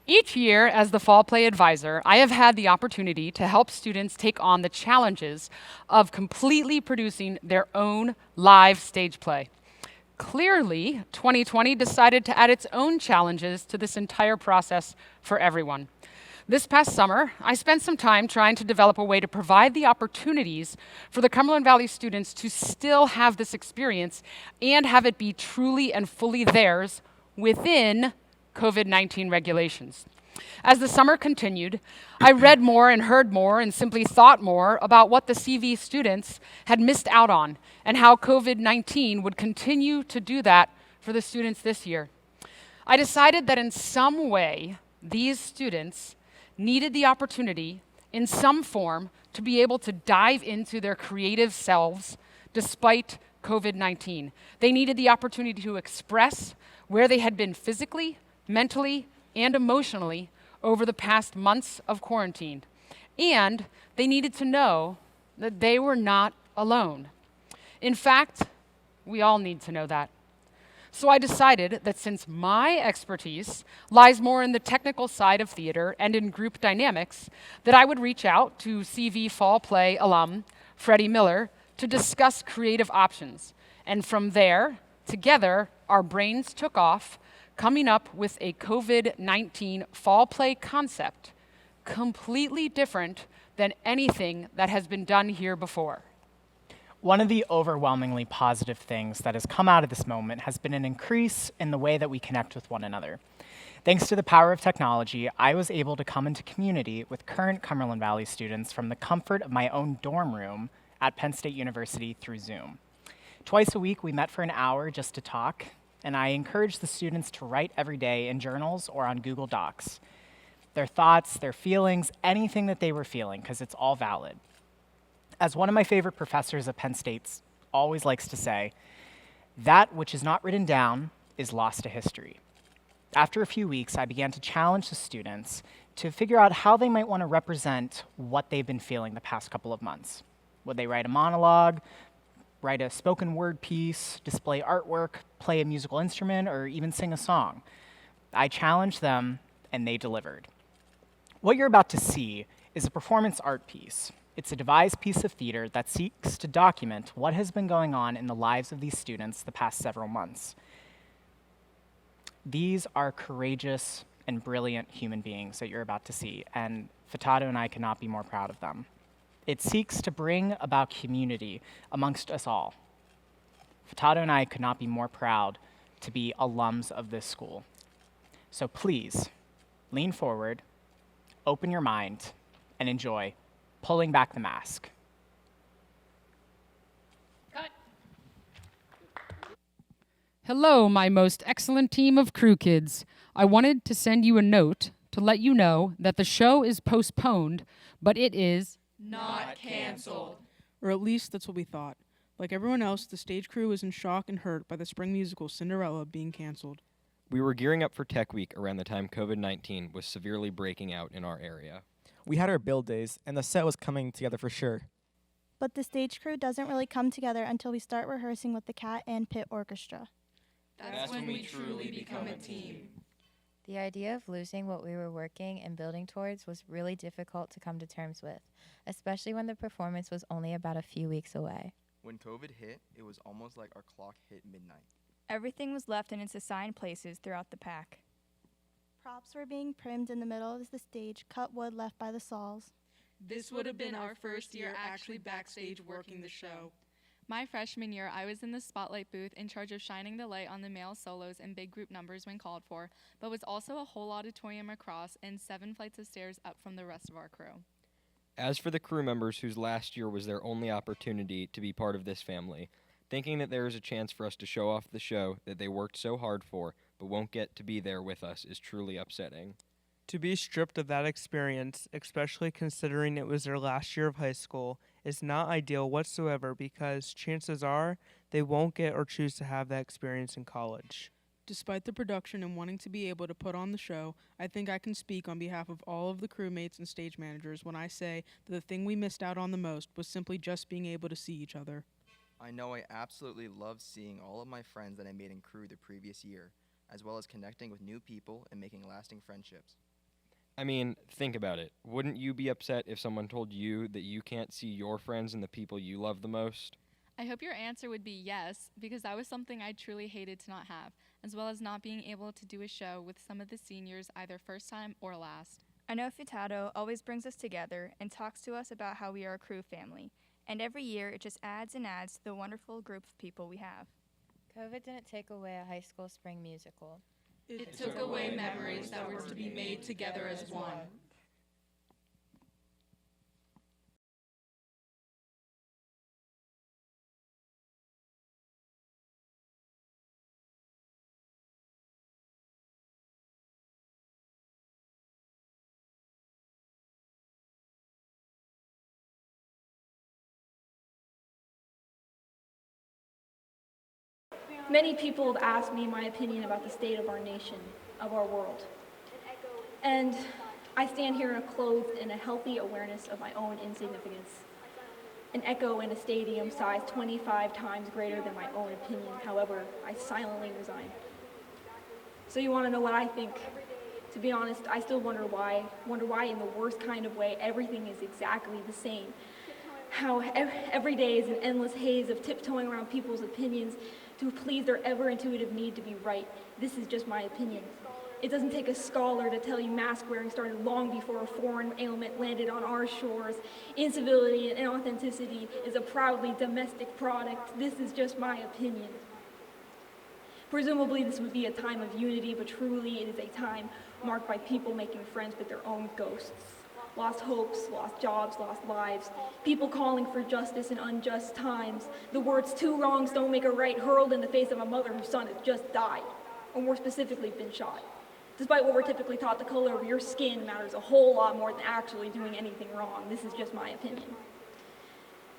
Each year, as the Fall Play Advisor, I have had the opportunity to help students take on the challenges of completely producing their own live stage play. Clearly, 2020 decided to add its own challenges to this entire process for everyone. This past summer, I spent some time trying to develop a way to provide the opportunities for the Cumberland Valley students to still have this experience and have it be truly and fully theirs within COVID-19 regulations. As the summer continued, I read more and heard more and simply thought more about what the CV students had missed out on and how COVID-19 would continue to do that for the students this year. I decided that in some way, these students needed the opportunity in some form to be able to dive into their creative selves despite COVID-19. They needed the opportunity to express where they had been physically, mentally, and emotionally over the past months of quarantine. And they needed to know that they were not alone. In fact, we all need to know that. So I decided that since my expertise lies more in the technical side of theater and in group dynamics, that I would reach out to CV Fall Play alum Freddie Miller to discuss creative options. And from there, together, our brains took off, coming up with a COVID-19 fall play concept, completely different than anything that has been done here before. One of the overwhelmingly positive things that has come out of this moment has been an increase in the way that we connect with one another. Thanks to the power of technology, I was able to come into community with current Cumberland Valley students from the comfort of my own dorm room at Penn State University through Zoom. Twice a week, we met for an hour just to talk, and I encouraged the students to write every day in journals or on Google Docs. Their thoughts, their feelings, anything that they were feeling, because it's all valid. As one of my favorite professors at Penn State always likes to say, that which is not written down is lost to history. After a few weeks, I began to challenge the students to figure out how they might want to represent what they've been feeling the past couple of months. Would they write a monologue, write a spoken word piece, display artwork, play a musical instrument, or even sing a song? I challenged them, and they delivered. What you're about to see is a performance art piece. It's a devised piece of theater that seeks to document what has been going on in the lives of these students the past several months. These are courageous and brilliant human beings that you're about to see, and Furtado and I could not be more proud of them. It seeks to bring about community amongst us all. Furtado and I could not be more proud to be alums of this school. So please, lean forward, open your mind, and enjoy Pulling Back the Mask. Cut. Hello, my most excellent team of crew kids. I wanted to send you a note to let you know that the show is postponed, but it is Not canceled. Or at least that's what we thought. Like everyone else, the stage crew was in shock and hurt by the spring musical Cinderella being canceled. We were gearing up for Tech Week around the time COVID-19 was severely breaking out in our area. We had our build days, and the set was coming together for sure. But the stage crew doesn't really come together until we start rehearsing with the Cat and Pit Orchestra. That's when we truly become a team. The idea of losing what we were working and building towards was really difficult to come to terms with, especially when the performance was only about a few weeks away. When COVID hit, it was almost like our clock hit midnight. Everything was left in its assigned places throughout the pack. Props were being primed in the middle of the stage, cut wood left by the saws. This would have been our first year actually backstage working the show. My freshman year, I was in the spotlight booth in charge of shining the light on the male solos and big group numbers when called for, but was also a whole auditorium across and 7 flights of stairs up from the rest of our crew. As for the crew members whose last year was their only opportunity to be part of this family, thinking that there is a chance for us to show off the show that they worked so hard for but won't get to be there with us is truly upsetting. To be stripped of that experience, especially considering it was their last year of high school, is not ideal whatsoever because chances are they won't get or choose to have that experience in college. Despite the production and wanting to be able to put on the show, I think I can speak on behalf of all of the crewmates and stage managers when I say that the thing we missed out on the most was simply just being able to see each other. I know I absolutely loved seeing all of my friends that I made in crew the previous year, as well as connecting with new people and making lasting friendships. I mean, think about it. Wouldn't you be upset if someone told you that you can't see your friends and the people you love the most? I hope your answer would be yes, because that was something I truly hated to not have, as well as not being able to do a show with some of the seniors either first time or last. I know Furtado always brings us together and talks to us about how we are a crew family, and every year it just adds and adds to the wonderful group of people we have. COVID didn't take away a high school spring musical. It took away memories that were to be made together as one. Many people have asked me my opinion about the state of our nation, of our world. And I stand here clothed in a healthy awareness of my own insignificance. An echo in a stadium size 25 times greater than my own opinion. However, I silently resign. So you want to know what I think? To be honest, I still wonder why in the worst kind of way everything is exactly the same. How every day is an endless haze of tiptoeing around people's opinions to please their ever-intuitive need to be right. This is just my opinion. It doesn't take a scholar to tell you mask wearing started long before a foreign ailment landed on our shores. Incivility and inauthenticity is a proudly domestic product. This is just my opinion. Presumably this would be a time of unity, but truly it is a time marked by people making friends with their own ghosts. Lost hopes, lost jobs, lost lives, people calling for justice in unjust times. The words "two wrongs don't make a right" hurled in the face of a mother whose son has just died, or more specifically, been shot. Despite what we're typically taught, the color of your skin matters a whole lot more than actually doing anything wrong. This is just my opinion.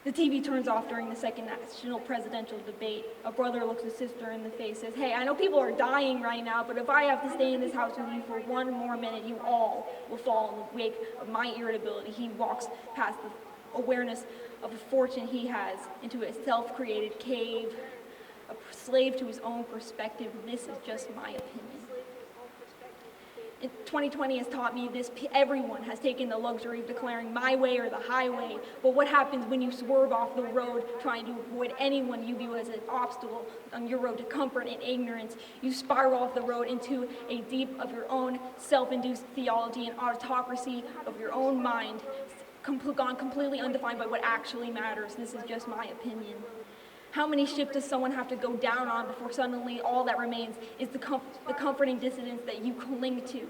The TV turns off during the second national presidential debate. A brother looks his sister in the face, says, "Hey, I know people are dying right now, but if I have to stay in this house with you for one more minute, you all will fall in the wake of my irritability." He walks past the awareness of the fortune he has into a self-created cave, a slave to his own perspective. This is just my opinion. 2020 has taught me this: everyone has taken the luxury of declaring my way or the highway, but what happens when you swerve off the road trying to avoid anyone you view as an obstacle on your road to comfort and ignorance? You spiral off the road into a deep of your own self-induced theology and autocracy of your own mind, gone completely undefined by what actually matters. This is just my opinion. How many ships does someone have to go down on before suddenly all that remains is the comforting dissonance that you cling to?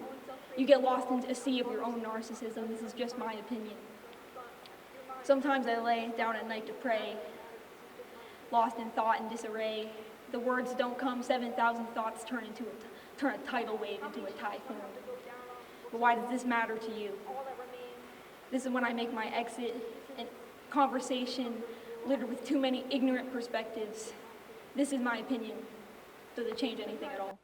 You get lost in a sea of your own narcissism. This is just my opinion. Sometimes I lay down at night to pray, lost in thought and disarray. The words don't come, 7,000 thoughts turn a tidal wave into a typhoon. But why does this matter to you? This is when I make my exit, and conversation littered with too many ignorant perspectives. This is my opinion. Does it change anything at all?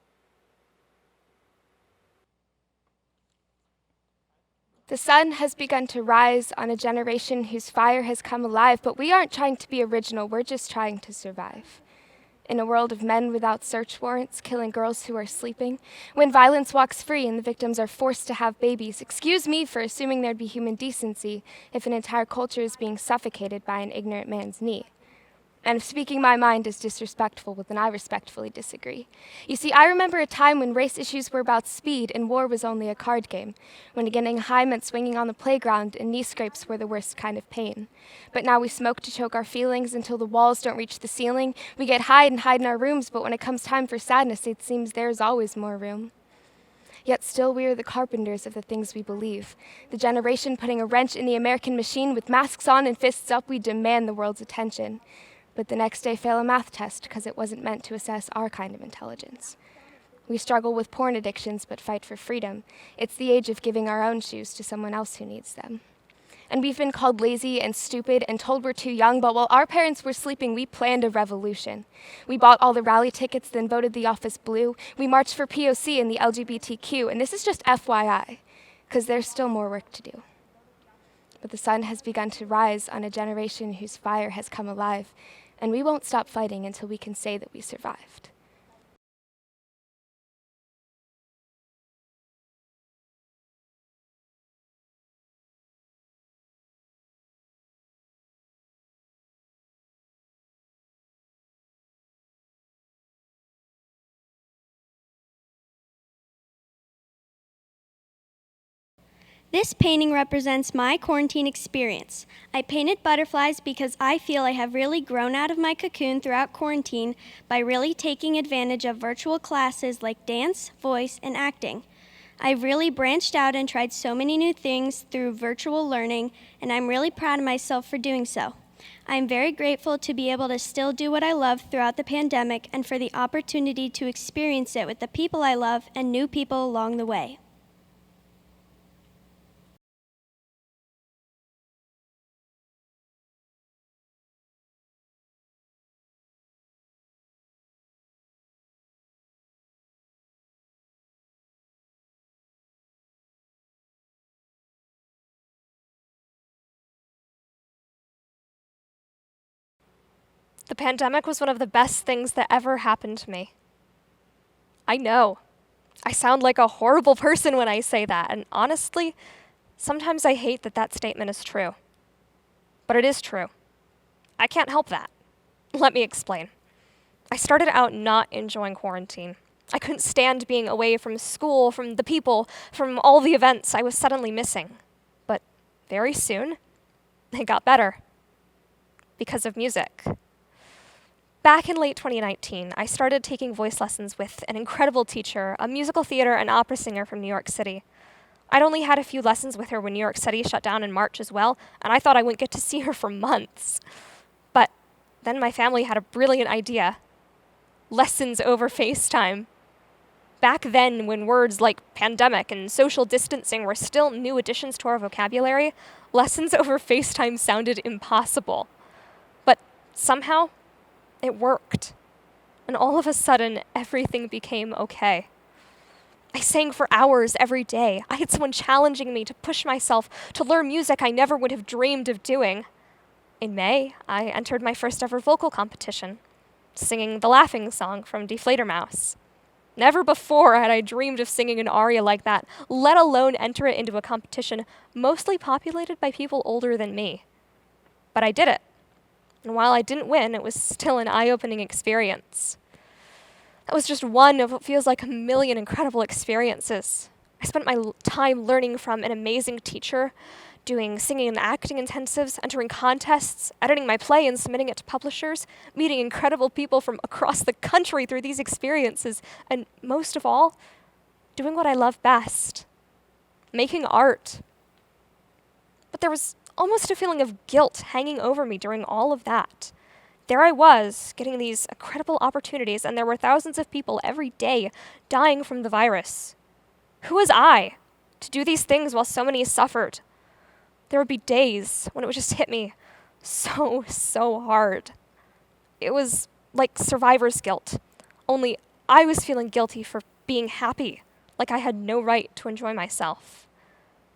The sun has begun to rise on a generation whose fire has come alive, but we aren't trying to be original, we're just trying to survive. In a world of men without search warrants, killing girls who are sleeping, when violence walks free and the victims are forced to have babies, excuse me for assuming there'd be human decency if an entire culture is being suffocated by an ignorant man's knee. And if speaking my mind is disrespectful, well, then I respectfully disagree. You see, I remember a time when race issues were about speed and war was only a card game, when getting high meant swinging on the playground and knee scrapes were the worst kind of pain. But now we smoke to choke our feelings until the walls don't reach the ceiling. We get high and hide in our rooms, but when it comes time for sadness, it seems there's always more room. Yet still we are the carpenters of the things we believe. The generation putting a wrench in the American machine. With masks on and fists up, we demand the world's attention. But the next day fail a math test because it wasn't meant to assess our kind of intelligence. We struggle with porn addictions but fight for freedom. It's the age of giving our own shoes to someone else who needs them. And we've been called lazy and stupid and told we're too young, but while our parents were sleeping, we planned a revolution. We bought all the rally tickets, then voted the office blue. We marched for POC and the LGBTQ, and this is just FYI, because there's still more work to do. But the sun has begun to rise on a generation whose fire has come alive, and we won't stop fighting until we can say that we survived. This painting represents my quarantine experience. I painted butterflies because I feel I have really grown out of my cocoon throughout quarantine by really taking advantage of virtual classes like dance, voice, and acting. I've really branched out and tried so many new things through virtual learning, and I'm really proud of myself for doing so. I'm very grateful to be able to still do what I love throughout the pandemic and for the opportunity to experience it with the people I love and new people along the way. The pandemic was one of the best things that ever happened to me. I know. I sound like a horrible person when I say that, and honestly, sometimes I hate that that statement is true. But it is true. I can't help that. Let me explain. I started out not enjoying quarantine. I couldn't stand being away from school, from the people, from all the events I was suddenly missing. But very soon, it got better. Because of music. Back in late 2019, I started taking voice lessons with an incredible teacher, a musical theater and opera singer from New York City. I'd only had a few lessons with her when New York City shut down in March as well, and I thought I wouldn't get to see her for months. But then my family had a brilliant idea. Lessons over FaceTime. Back then, when words like pandemic and social distancing were still new additions to our vocabulary, lessons over FaceTime sounded impossible. But somehow, it worked. And all of a sudden, everything became okay. I sang for hours every day. I had someone challenging me to push myself to learn music I never would have dreamed of doing. In May, I entered my first ever vocal competition, singing the Laughing Song from Deflator Mouse. Never before had I dreamed of singing an aria like that, let alone enter it into a competition mostly populated by people older than me. But I did it. And while I didn't win, it was still an eye-opening experience. That was just one of what feels like a million incredible experiences. I spent my time learning from an amazing teacher, doing singing and acting intensives, entering contests, editing my play and submitting it to publishers, meeting incredible people from across the country through these experiences, and most of all, doing what I love best, making art. But there was almost a feeling of guilt hanging over me during all of that. There I was, getting these incredible opportunities, and there were thousands of people every day dying from the virus. Who was I to do these things while so many suffered? There would be days when it would just hit me so hard. It was like survivor's guilt, only I was feeling guilty for being happy, like I had no right to enjoy myself.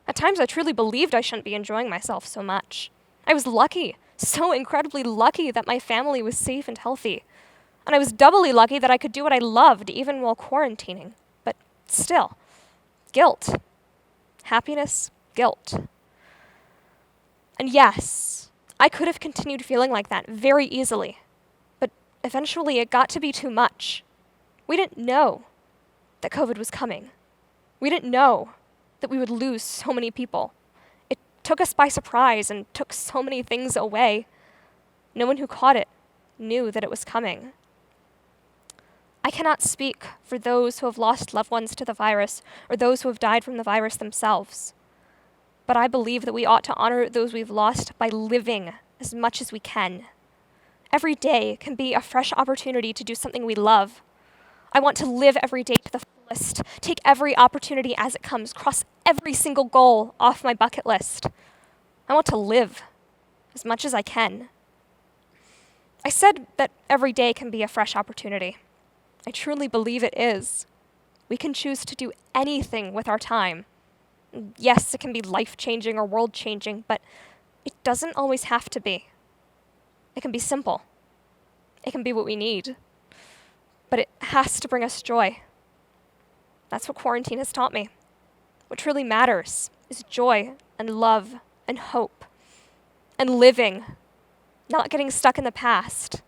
At times, I truly believed I shouldn't be enjoying myself so much. I was lucky, so incredibly lucky that my family was safe and healthy. And I was doubly lucky that I could do what I loved even while quarantining. But still, guilt. Happiness, guilt. And yes, I could have continued feeling like that very easily. But eventually, it got to be too much. We didn't know that COVID was coming. We didn't know that we would lose so many people. It took us by surprise and took so many things away. No one who caught it knew that it was coming. I cannot speak for those who have lost loved ones to the virus or those who have died from the virus themselves. But I believe that we ought to honor those we've lost by living as much as we can. Every day can be a fresh opportunity to do something we love. I want to live every day to the fullest, take every opportunity as it comes, cross every single goal off my bucket list. I want to live as much as I can. I said that every day can be a fresh opportunity. I truly believe it is. We can choose to do anything with our time. Yes, it can be life-changing or world-changing, but it doesn't always have to be. It can be simple. It can be what we need. But it has to bring us joy. That's what quarantine has taught me. What truly matters is joy and love and hope and living, not getting stuck in the past.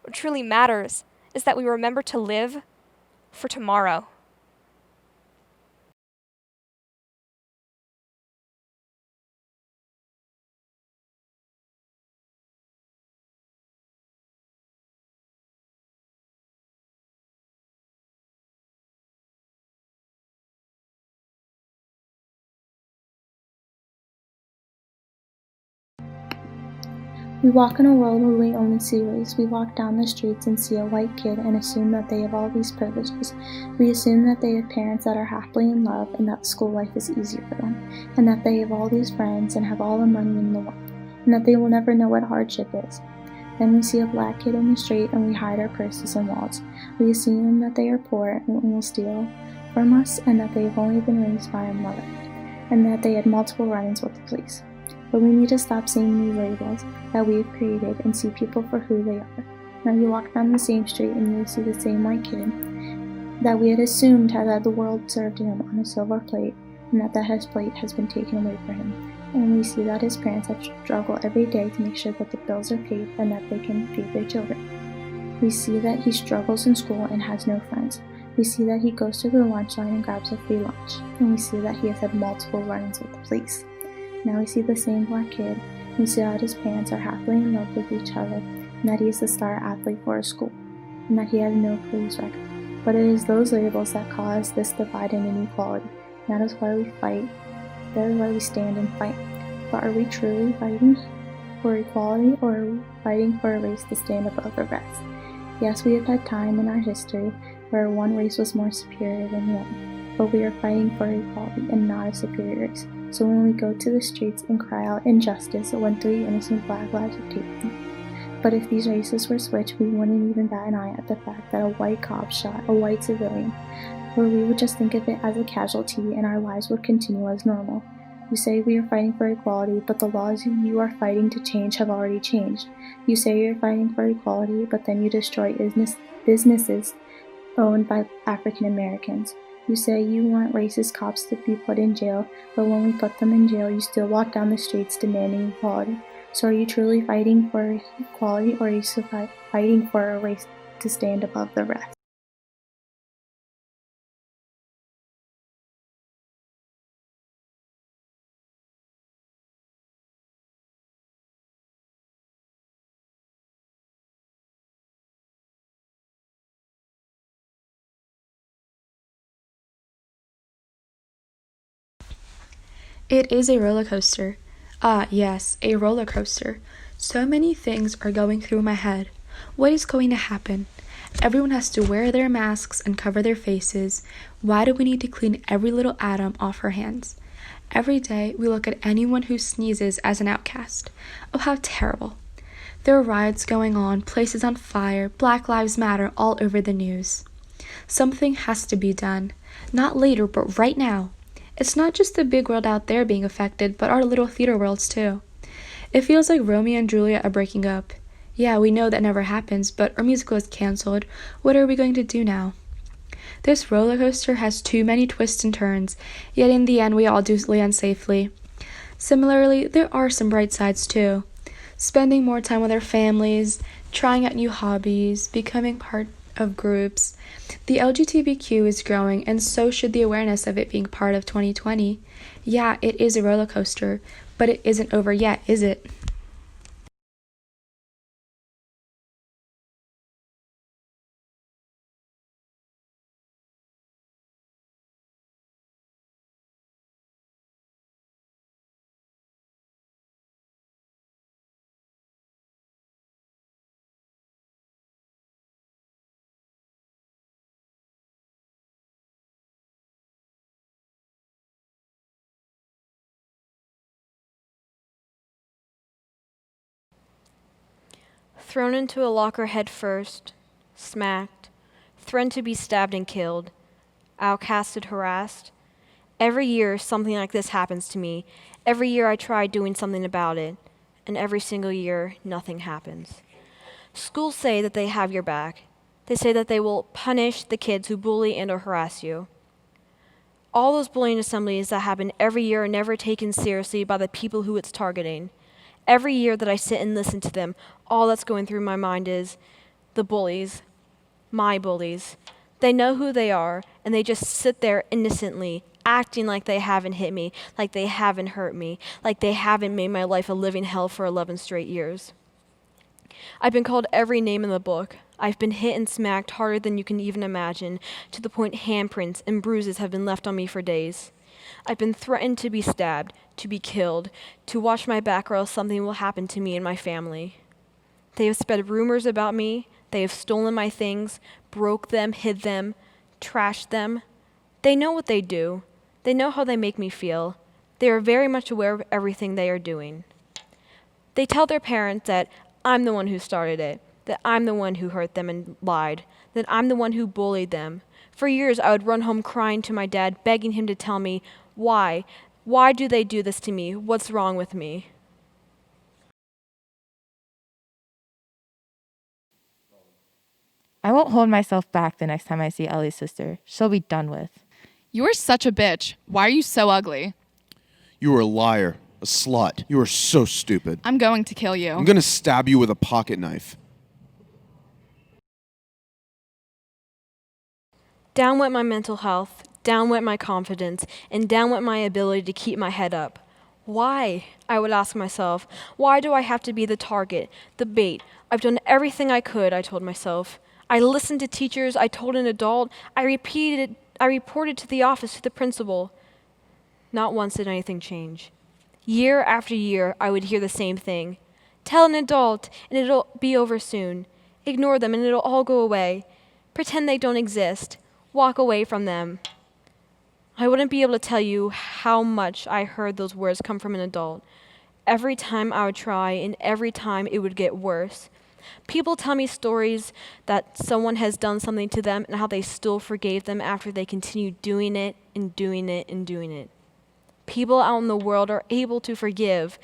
What truly matters is that we remember to live for tomorrow. We walk in a world where we only see race. We walk down the streets and see a white kid and assume that they have all these privileges. We assume that they have parents that are happily in love and that school life is easier for them, and that they have all these friends and have all the money in the world, and that they will never know what hardship is. Then we see a black kid in the street and we hide our purses and wallets. We assume that they are poor and will steal from us, and that they have only been raised by a mother, and that they had multiple run-ins with the police. But we need to stop seeing these labels that we have created and see people for who they are. Now you walk down the same street and you see the same white kid that we had assumed had had the world served him on a silver plate, and that his plate has been taken away from him. And we see that his parents have struggled every day to make sure that the bills are paid and that they can feed their children. We see that he struggles in school and has no friends. We see that he goes to the lunch line and grabs a free lunch. And we see that he has had multiple run-ins with the police. Now we see the same black kid. We see that his parents are happily in love with each other, and that he is the star athlete for his school, and that he has no police record. But it is those labels that cause this divide and inequality. And that is why we fight. That is why we stand and fight. But are we truly fighting for equality, or are we fighting for a race to stand above the rest? Yes, we have had time in our history where one race was more superior than the other, but we are fighting for equality and not a superior race. So when we go to the streets and cry out injustice when 3 innocent black lives are taken. But if these races were switched, we wouldn't even bat an eye at the fact that a white cop shot a white civilian, or we would just think of it as a casualty and our lives would continue as normal. You say we are fighting for equality, but the laws you are fighting to change have already changed. You say you're fighting for equality, but then you destroy businesses owned by African Americans. You say you want racist cops to be put in jail, but when we put them in jail, you still walk down the streets demanding equality. So are you truly fighting for equality, or are you fighting for a race to stand above the rest? It is a roller coaster. Ah, yes, a roller coaster. So many things are going through my head. What is going to happen? Everyone has to wear their masks and cover their faces. Why do we need to clean every little atom off our hands? Every day we look at anyone who sneezes as an outcast. Oh, how terrible. There are riots going on, places on fire, Black Lives Matter all over the news. Something has to be done. Not later, but right now. It's not just the big world out there being affected, but our little theater worlds too. It feels like Romeo and Juliet are breaking up. Yeah, we know that never happens, but our musical is canceled. What are we going to do now? This roller coaster has too many twists and turns, yet in the end we all do land safely. Similarly, there are some bright sides too. Spending more time with our families, trying out new hobbies, becoming part of groups. The LGBTQ is growing, and so should the awareness of it being part of 2020. Yeah, it is a roller coaster, but it isn't over yet, is it? Thrown into a locker head first, smacked, threatened to be stabbed and killed, outcasted, harassed. Every year something like this happens to me. Every year I try doing something about it, and every single year nothing happens. Schools say that they have your back. They say that they will punish the kids who bully and or harass you. All those bullying assemblies that happen every year are never taken seriously by the people who it's targeting. Every year that I sit and listen to them, all that's going through my mind is the bullies, my bullies. They know who they are, and they just sit there innocently, acting like they haven't hit me, like they haven't hurt me, like they haven't made my life a living hell for 11 straight years. I've been called every name in the book. I've been hit and smacked harder than you can even imagine, to the point handprints and bruises have been left on me for days. I've been threatened to be stabbed, to be killed, to watch my back or else something will happen to me and my family. They have spread rumors about me. They have stolen my things, broke them, hid them, trashed them. They know what they do. They know how they make me feel. They are very much aware of everything they are doing. They tell their parents that I'm the one who started it, that I'm the one who hurt them and lied, that I'm the one who bullied them. For years, I would run home crying to my dad, begging him to tell me why. Why do they do this to me? What's wrong with me? I won't hold myself back the next time I see Ellie's sister. She'll be done with. You are such a bitch. Why are you so ugly? You are a liar, a slut. You are so stupid. I'm going to kill you. I'm gonna stab you with a pocket knife. Down went my mental health, down went my confidence, and down went my ability to keep my head up. Why? I would ask myself. Why do I have to be the target, the bait? I've done everything I could, I told myself. I listened to teachers, I told an adult, I reported to the office, to the principal. Not once did anything change. Year after year, I would hear the same thing. Tell an adult, and it'll be over soon. Ignore them, and it'll all go away. Pretend they don't exist. Walk away from them. I wouldn't be able to tell you how much I heard those words come from an adult. Every time I would try, and every time it would get worse. People tell me stories that someone has done something to them and how they still forgave them after they continued doing it and doing it and doing it. People out in the world are able to forgive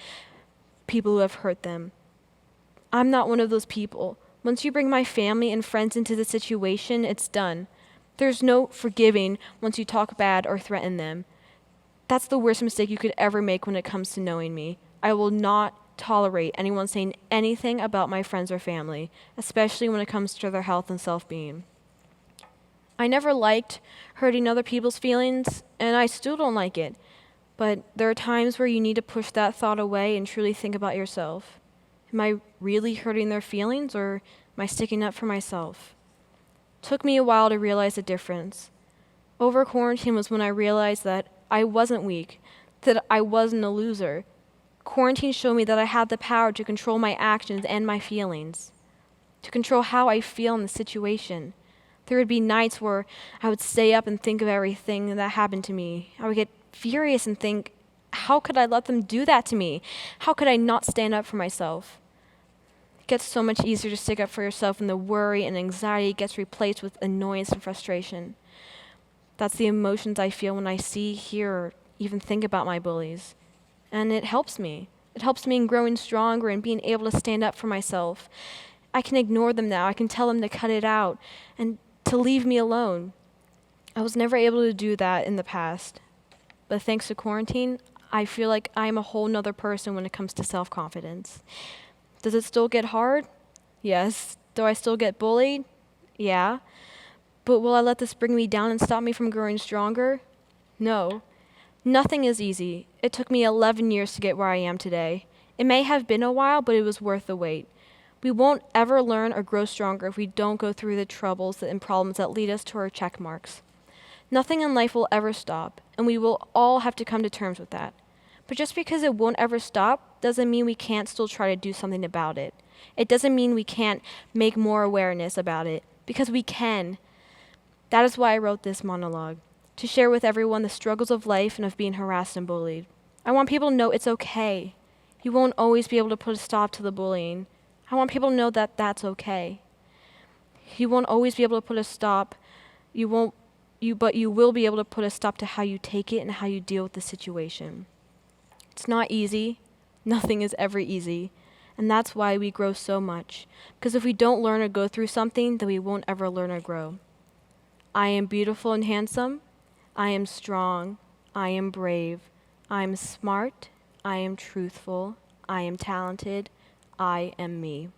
people who have hurt them. I'm not one of those people. Once you bring my family and friends into the situation, it's done. There's no forgiving once you talk bad or threaten them. That's the worst mistake you could ever make when it comes to knowing me. I will not tolerate anyone saying anything about my friends or family, especially when it comes to their health and self-being. I never liked hurting other people's feelings, and I still don't like it. But there are times where you need to push that thought away and truly think about yourself. Am I really hurting their feelings, or am I sticking up for myself? Took me a while to realize the difference. Over quarantine was when I realized that I wasn't weak, that I wasn't a loser. Quarantine showed me that I had the power to control my actions and my feelings, to control how I feel in the situation. There would be nights where I would stay up and think of everything that happened to me. I would get furious and think, how could I let them do that to me? How could I not stand up for myself? It gets so much easier to stick up for yourself when the worry and anxiety gets replaced with annoyance and frustration. That's the emotions I feel when I see, hear, or even think about my bullies. And it helps me. It helps me in growing stronger and being able to stand up for myself. I can ignore them now. I can tell them to cut it out and to leave me alone. I was never able to do that in the past. But thanks to quarantine, I feel like I'm a whole nother person when it comes to self-confidence. Does it still get hard? Yes. Do I still get bullied? Yeah. But will I let this bring me down and stop me from growing stronger? No. Nothing is easy. It took me 11 years to get where I am today. It may have been a while, but it was worth the wait. We won't ever learn or grow stronger if we don't go through the troubles and problems that lead us to our check marks. Nothing in life will ever stop, and we will all have to come to terms with that. But just because it won't ever stop doesn't mean we can't still try to do something about it. It doesn't mean we can't make more awareness about it, because we can. That is why I wrote this monologue, to share with everyone the struggles of life and of being harassed and bullied. I want people to know it's okay. You won't always be able to put a stop to the bullying. I want people to know that that's okay. You won't always be able to put a stop. But you will be able to put a stop to how you take it and how you deal with the situation. It's not easy. Nothing is ever easy. And that's why we grow so much. Because if we don't learn or go through something, then we won't ever learn or grow. I am beautiful and handsome. I am strong. I am brave. I am smart. I am truthful. I am talented. I am me.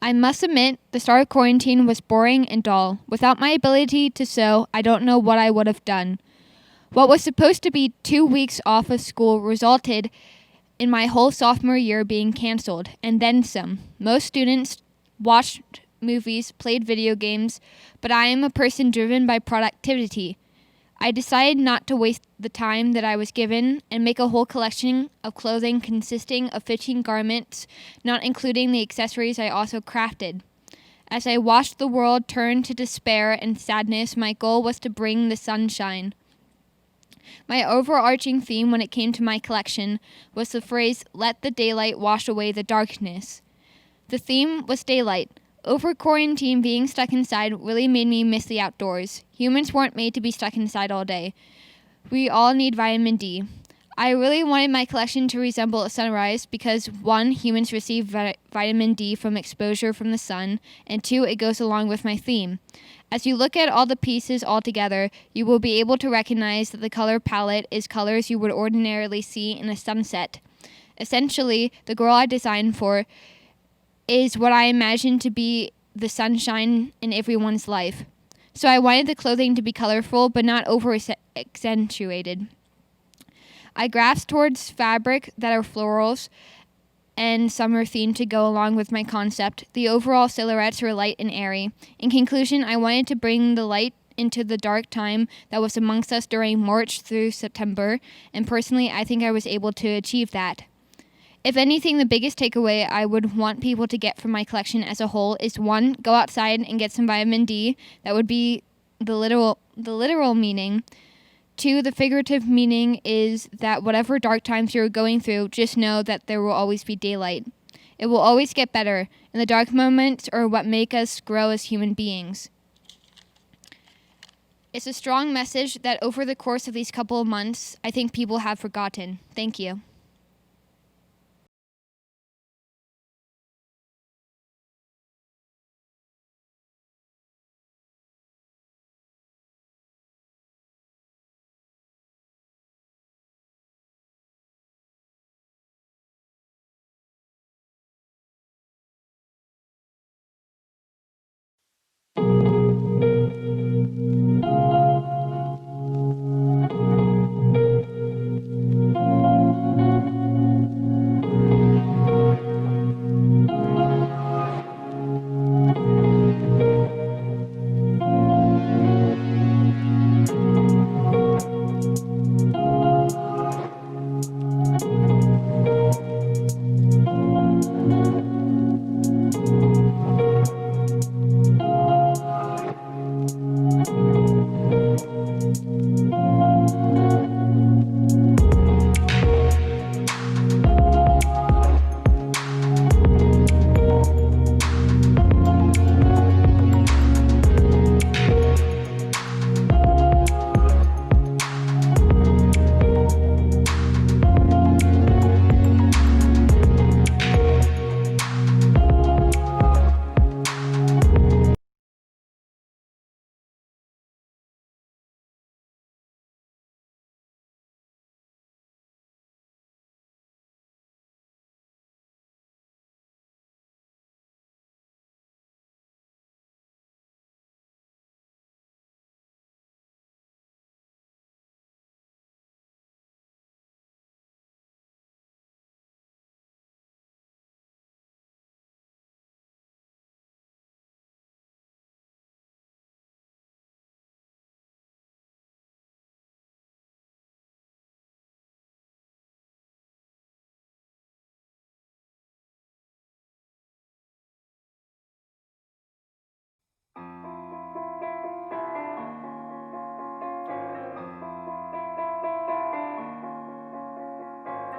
I must admit, the start of quarantine was boring and dull. Without my ability to sew, I don't know what I would have done. What was supposed to be 2 weeks off of school resulted in my whole sophomore year being canceled, and then some. Most students watched movies, played video games, but I am a person driven by productivity. I decided not to waste the time that I was given and make a whole collection of clothing consisting of 15 garments, not including the accessories I also crafted. As I watched the world turn to despair and sadness, my goal was to bring the sunshine. My overarching theme when it came to my collection was the phrase, "Let the daylight wash away the darkness." The theme was daylight. Over quarantine, being stuck inside really made me miss the outdoors. Humans weren't made to be stuck inside all day. We all need vitamin D. I really wanted my collection to resemble a sunrise because 1, humans receive vitamin D from exposure from the sun, and 2, it goes along with my theme. As you look at all the pieces all together, you will be able to recognize that the color palette is colors you would ordinarily see in a sunset. Essentially, the girl I designed for is what I imagine to be the sunshine in everyone's life. So I wanted the clothing to be colorful but not over-accentuated. I grasped towards fabric that are florals and summer themed to go along with my concept. The overall silhouettes were light and airy. In conclusion, I wanted to bring the light into the dark time that was amongst us during March through September, and personally, I think I was able to achieve that. If anything, the biggest takeaway I would want people to get from my collection as a whole is 1, go outside and get some vitamin D. That would be the literal meaning. 2, the figurative meaning is that whatever dark times you're going through, just know that there will always be daylight. It will always get better, and the dark moments are what make us grow as human beings. It's a strong message that over the course of these couple of months, I think people have forgotten. Thank you.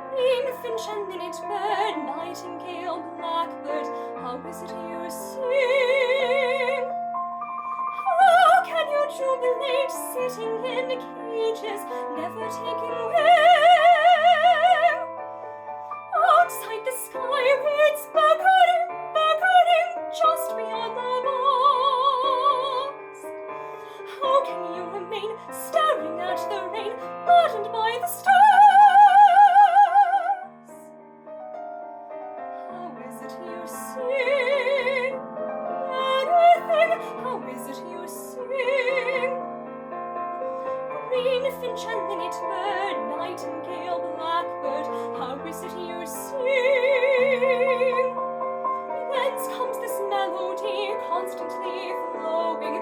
Greenfinch and linnet bird, nightingale, blackbird, how is it you sing? How can you jubilate sitting in cages, never taking wing? Outside the skywards, burgeoning, burgeoning, just beyond the box. How can you remain staring at the rain, burdened by the stars? How is it you sing? Anything, how is it you sing? Greenfinch and linnet bird, nightingale, blackbird, how is it you sing? Whence comes this melody constantly flowing?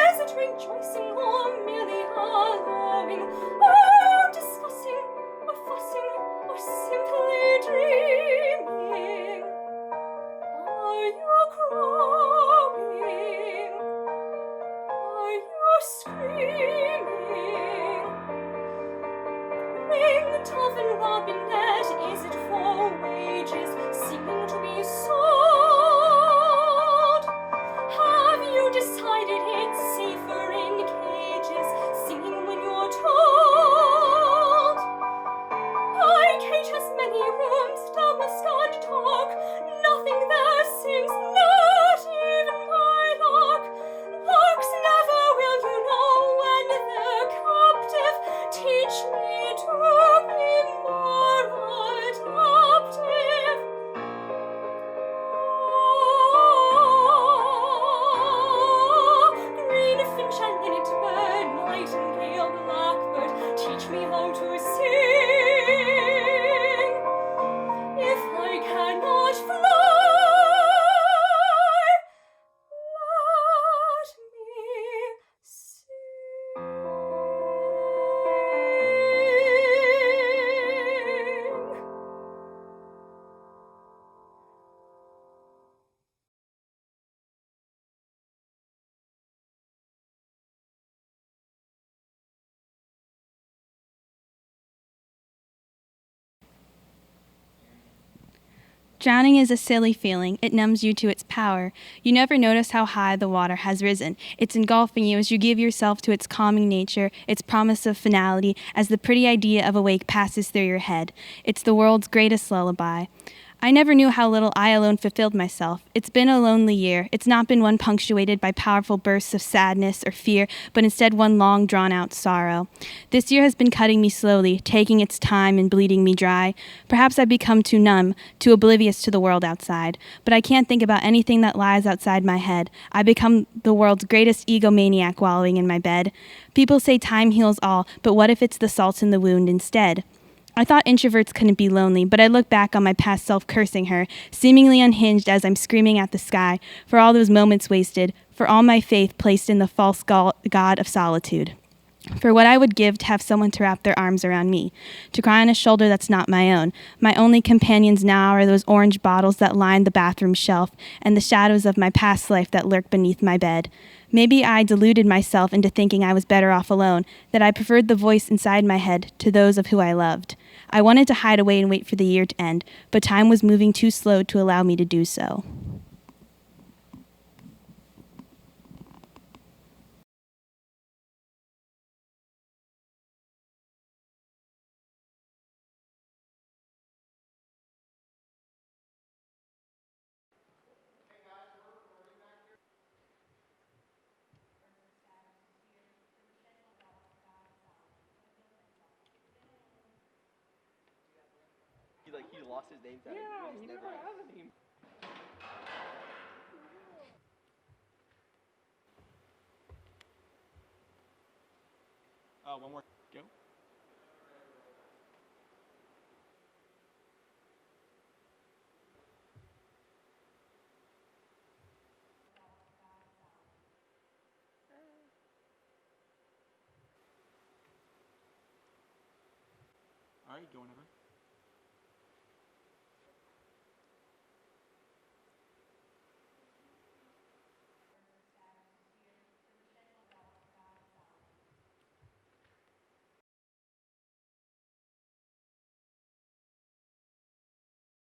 Is it rejoicing or merely hallowing? Or discussing, or fussing, or simply dreaming? Are you crowing? Are you screaming? Ring-dove and robinet, is it for wages, seeming to be sold? Have you decided it's safer in cages, singing when you're told? My cage has many rooms, damascus talk, nothing there sings, not even my lark. Larks never will you know when they're captive. Teach me to be more adaptive. Greenfinch and linnet bird, nightingale, blackbird, teach me how to sing. If I cannot fly, let me sing. Drowning is a silly feeling. It numbs you to its power. You never notice how high the water has risen. It's engulfing you as you give yourself to its calming nature, its promise of finality, as the pretty idea of a wake passes through your head. It's the world's greatest lullaby. I never knew how little I alone fulfilled myself. It's been a lonely year. It's not been one punctuated by powerful bursts of sadness or fear, but instead one long, drawn-out sorrow. This year has been cutting me slowly, taking its time and bleeding me dry. Perhaps I've become too numb, too oblivious to the world outside. But I can't think about anything that lies outside my head. I become the world's greatest egomaniac wallowing in my bed. People say time heals all, but what if it's the salt in the wound instead? I thought introverts couldn't be lonely, but I look back on my past self cursing her, seemingly unhinged as I'm screaming at the sky, for all those moments wasted, for all my faith placed in the false god of solitude. For what I would give to have someone to wrap their arms around me, to cry on a shoulder that's not my own. My only companions now are those orange bottles that line the bathroom shelf, and the shadows of my past life that lurk beneath my bed. Maybe I deluded myself into thinking I was better off alone, that I preferred the voice inside my head to those of who I loved. I wanted to hide away and wait for the year to end, but time was moving too slow to allow me to do so. He lost his name tag. Yeah, he never has a name. One more. Go. All right, go whenever.